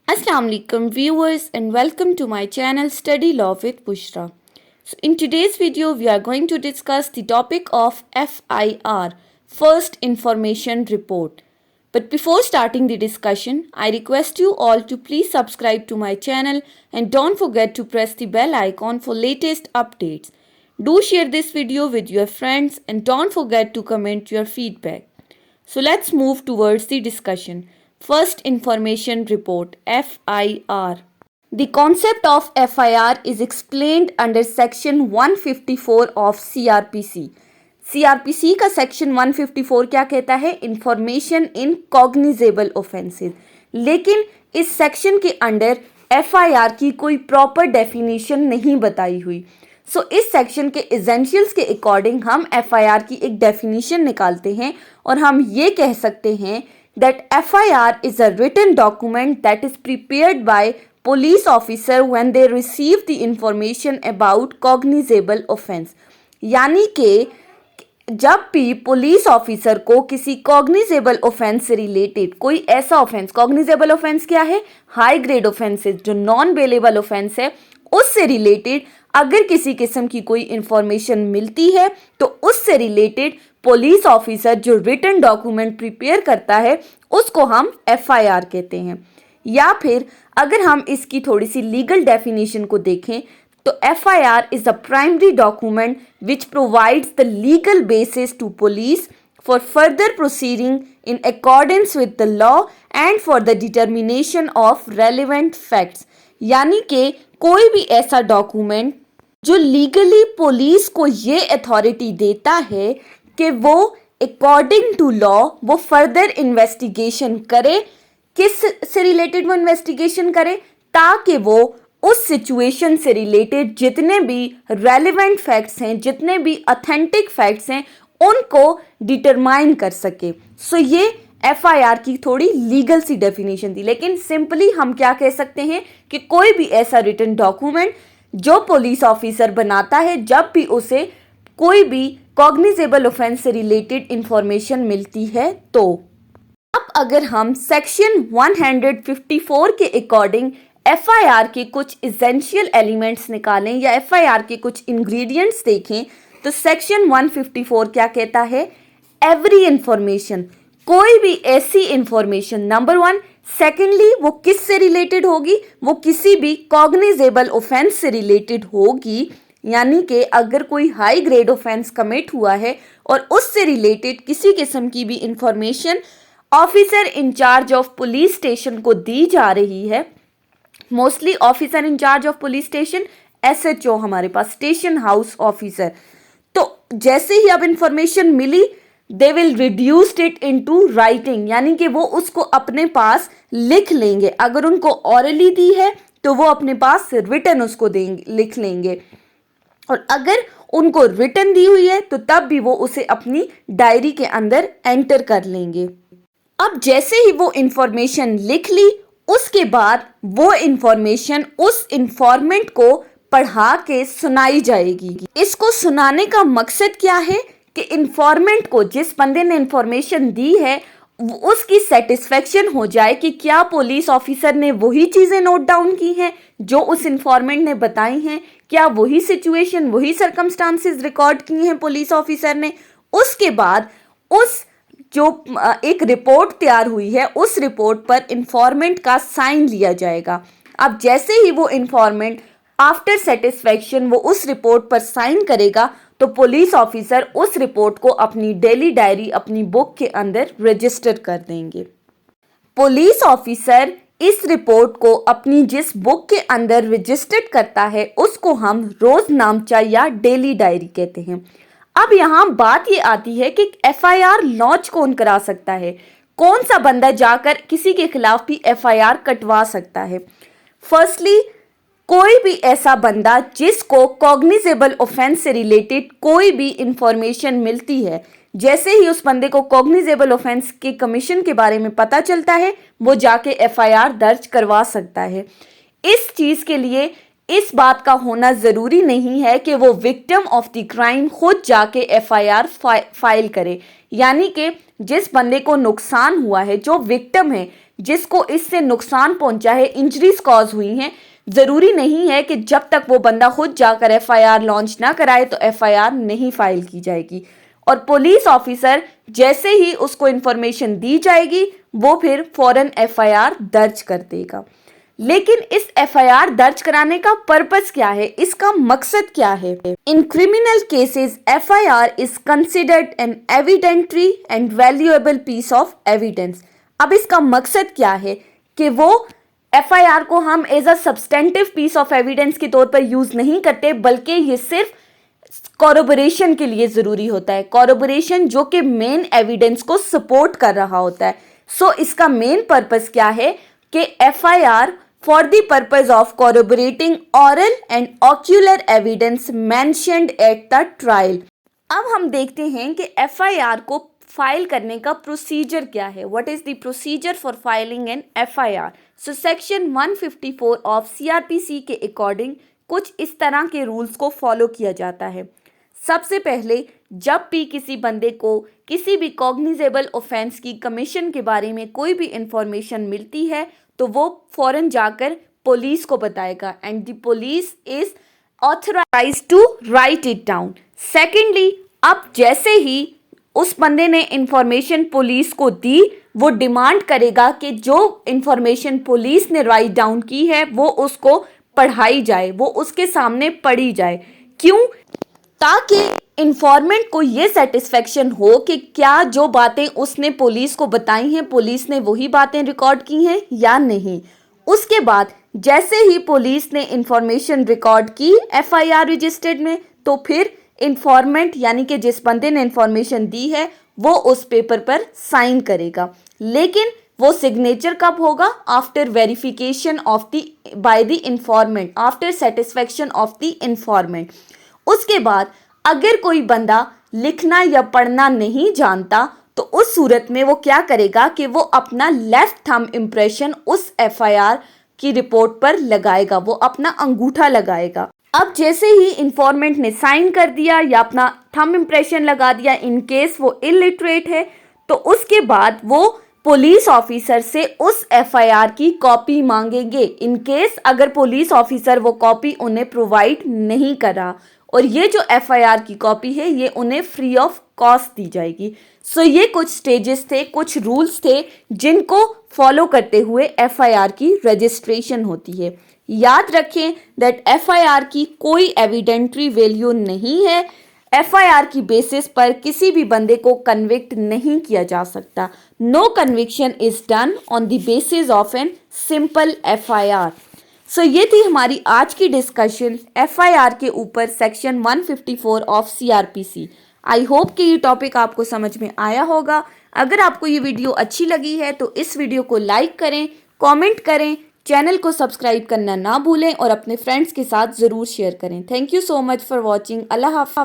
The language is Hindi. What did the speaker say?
Assalamu alaikum viewers and welcome to my channel Study Law with Bushra. So in today's video we are going to discuss the topic of FIR, First Information Report. But before starting the discussion, I request you all to please subscribe to my channel and don't forget to press the bell icon for latest updates. Do share this video with your friends and don't forget to comment your feedback. So let's move towards the discussion. First Information Report FIR. The concept of FIR is explained under section 154 of CRPC. CRPC का section 154 क्या कहता है? Information in cognizable offences. लेकिन इस section के अंडर FIR की कोई प्रॉपर डेफिनेशन नहीं बताई हुई. इस सेक्शन के एसेंशियल्स के अकॉर्डिंग हम FIR की एक डेफिनेशन निकालते हैं और हम ये कह सकते हैं that FIR is a written document that is prepared by police officer when they receive the information about cognizable offense. यानी कि जब भी पुलिस ऑफिसर को किसी कॉग्निजेबल ऑफेंस से रिलेटेड कोई ऐसा ऑफेंस, कॉग्निजेबल ऑफेंस क्या है? हाई ग्रेड ऑफेंसेस जो नॉन बेलेबल ऑफेंस है उससे रिलेटेड अगर किसी किस्म की कोई इंफॉर्मेशन मिलती है तो उससे रिलेटेड पुलिस ऑफिसर जो रिटन डॉक्यूमेंट प्रिपेयर करता है उसको हम FIR कहते हैं. या फिर अगर हम इसकी थोड़ी सी लीगल डेफिनेशन को देखें तो FIR is a primary document which provides the legal basis to police for further proceeding in accordance with the law and for the determination of relevant facts. यानी कि कोई भी ऐसा डॉक्यूमेंट जो लीगली पुलिस को ये अथॉरिटी देता है कि वो अकॉर्डिंग टू लॉ वो फर्दर इन्वेस्टिगेशन करे. किस से रिलेटेड वो इन्वेस्टिगेशन करे? ताकि वो उस सिचुएशन से रिलेटेड जितने भी रेलेवेंट फैक्ट्स हैं, जितने भी ऑथेंटिक फैक्ट्स हैं उनको डिटरमाइन कर सके. ये FIR की थोड़ी लीगल सी डेफिनेशन थी. लेकिन सिंपली हम क्या कह सकते हैं कि कोई भी ऐसा रिटन डॉक्यूमेंट जो पुलिस ऑफिसर बनाता है जब भी उसे कोई भी कॉग्निजेबल ऑफेंस से रिलेटेड इंफॉर्मेशन मिलती है. तो अब अगर हम सेक्शन 154 के अकॉर्डिंग FIR के कुछ एसेंशियल एलिमेंट्स निकालें या FIR के कुछ इंग्रेडिएंट्स देखें तो सेक्शन 154 क्या कहता है? एवरी इंफॉर्मेशन, कोई भी ऐसी इंफॉर्मेशन, नंबर 1. सेकेंडली वो किस से रिलेटेड होगी? वो किसी भी कॉग्निजेबल ऑफेंस से रिलेटेड होगी. यानी कि अगर कोई हाई ग्रेड ऑफेंस कमिट हुआ है और उससे रिलेटेड किसी किस्म की भी information officer incharge of police station को दी जा रही है, mostly officer incharge of police station SHO हमारे पास स्टेशन हाउस ऑफिसर. तो जैसे ही अब इंफॉर्मेशन मिली they will reduced it into writing, यानी कि वो उसको अपने पास लिख लेंगे. अगर उनको ऑरली दी है तो वो अपने पास रिटन उसको देंगे, लिख लेंगे. और अगर उनको रिटन दी हुई है तो तब भी वो उसे अपनी डायरी के अंदर एंटर कर लेंगे. अब जैसे ही वो इंफॉर्मेशन लिख ली उसके बाद वो इंफॉर्मेशन उस इंफॉर्मेंट को पढ़ा के सुनाई जाएगी. इसको सुनाने का मकसद क्या है कि इंफॉर्मेंट को, जिस बंदे ने इंफॉर्मेशन दी है, उसकी सेटिस्फेक्शन हो जाए कि क्या पुलिस ऑफिसर ने वही चीज़ें नोट डाउन की हैं जो उस इंफॉर्मेंट ने बताई हैं, क्या वही सिचुएशन, वही सर्कमस्टांसेस रिकॉर्ड की हैं पुलिस ऑफिसर ने. उसके बाद उस जो एक रिपोर्ट तैयार हुई है उस रिपोर्ट पर इंफॉर्मेंट का साइन लिया जाएगा. अब जैसे ही वो इंफॉर्मेंट आफ्टर सेटिस्फेक्शन वो उस रिपोर्ट पर साइन करेगा तो पुलिस ऑफिसर उस रिपोर्ट को अपनी डेली डायरी, अपनी बुक के अंदर रजिस्टर कर देंगे. पुलिस ऑफिसर इस रिपोर्ट को अपनी जिस बुक के अंदर रजिस्टर्ड करता है उसको हम रोजनामचा या डेली डायरी कहते हैं. अब यहाँ बात ये आती है कि FIR लॉन्च कौन करा सकता है, कौन सा बंदा जाकर किसी के खिलाफ भी FIR कटवा सकता है. फर्स्टली कोई भी ऐसा बंदा जिसको कॉग्निजेबल ऑफेंस से रिलेटेड कोई भी इंफॉर्मेशन मिलती है, जैसे ही उस बंदे को कॉग्निजेबल ऑफेंस के कमीशन के बारे में पता चलता है वो जाके FIR दर्ज करवा सकता है. इस चीज़ के लिए इस बात का होना ज़रूरी नहीं है कि वो विक्टिम ऑफ द क्राइम खुद जाके FIR फाइल करे. यानी कि जिस बंदे को नुकसान हुआ है, जो विक्टिम है, जिसको इससे नुकसान पहुंचा है, इंजरीज कॉज हुई हैं, जरूरी नहीं है कि जब तक वो बंदा खुद जाकर एफआईआर लॉन्च ना कराए तो एफआईआर नहीं फाइल की जाएगी। और पुलिस ऑफिसर जैसे ही उसको इंफॉर्मेशन दी जाएगी वो फिर फौरन एफआईआर दर्ज कर देगा। लेकिन इस एफआईआर दर्ज कराने का पर्पस क्या है, इसका मकसद क्या है? In criminal cases FIR is considered an evidentiary and valuable piece of evidence. अब इसका मकसद क्या है कि वो एफआईआर को हम as a substantive piece of evidence के तौर पर यूज नहीं करते, बल्कि ये सिर्फ कॉरोबोरेशन के लिए जरूरी होता है, कॉरोबोरेशन जो कि मेन एविडेंस को सपोर्ट कर रहा होता है। सो इसका मेन पर्पस क्या है कि FIR for the purpose of corroborating oral and ocular evidence mentioned at the trial. अब हम देखते हैं कि एफआईआर को फाइल करने का प्रोसीजर क्या है। What is the procedure for filing an FIR? So section 154 of CrPC के अकॉर्डिंग कुछ इस तरह के रूल्स को फॉलो किया जाता है। सबसे पहले जब भी किसी बंदे को किसी भी कॉग्निजेबल ऑफेंस की कमीशन के बारे में कोई भी इंफॉर्मेशन मिलती है तो वो फौरन जाकर पुलिस को बताएगा and the police is authorised to write it down. Secondly, अब जैसे ही उस बंदे ने इंफॉर्मेशन पुलिस को दी, वो डिमांड करेगा कि जो इंफॉर्मेशन पुलिस ने राइट डाउन की है वो उसको पढ़ाई जाए, वो उसके सामने पढ़ी जाए। क्यों? ताकि इंफॉर्मेंट को ये सेटिस्फेक्शन हो कि क्या जो बातें उसने पुलिस को बताई हैं पुलिस ने वही बातें रिकॉर्ड की हैं या नहीं। उसके बाद जैसे ही पुलिस ने इंफॉर्मेशन रिकॉर्ड की एफआईआर रजिस्टर्ड में, तो फिर इंफॉर्मेंट यानी कि जिस बंदे ने इंफॉर्मेशन दी है वो उस पेपर पर साइन करेगा। लेकिन वो सिग्नेचर कब होगा? After verification of the by the इंफॉर्मेंट, after satisfaction of the इंफॉर्मेंट। उसके बाद अगर कोई बंदा लिखना या पढ़ना नहीं जानता तो उस सूरत में वो क्या करेगा कि वो अपना लेफ्ट थंब इम्प्रेशन उस एफआईआर की रिपोर्ट पर लगाएगा, वो अपना अंगूठा लगाएगा। अब जैसे ही इंफॉर्मेंट ने साइन कर दिया या अपना थंब इम्प्रेशन लगा दिया, इन केस वो इलिटरेट है, तो उसके बाद वो पुलिस ऑफिसर से उस एफआईआर की कॉपी मांगेंगे। इन केस अगर पुलिस ऑफिसर वो कॉपी उन्हें प्रोवाइड नहीं करा, और ये जो एफआईआर की कॉपी है ये उन्हें फ्री ऑफ कॉस्ट दी जाएगी। सो ये कुछ स्टेजेस थे, कुछ रूल्स थे जिनको फॉलो करते हुए एफआईआर की रजिस्ट्रेशन होती है। याद रखें दैट एफआईआर की कोई एविडेंटरी वैल्यू नहीं है। एफआईआर की बेसिस पर किसी भी बंदे को कन्विक्ट नहीं किया जा सकता। No conviction is done on the basis of an simple FIR. So ये थी हमारी आज की डिस्कशन एफआईआर के ऊपर section 154 of CrPC. I hope कि ये टॉपिक आपको समझ में आया होगा। अगर आपको ये वीडियो अच्छी लगी है तो इस वीडियो को लाइक करें, कमेंट करें, चैनल को सब्सक्राइब करना ना भूलें और अपने फ्रेंड्स के साथ ज़रूर शेयर करें। Thank you so much for watching. अल्लाह हाफ़िज़।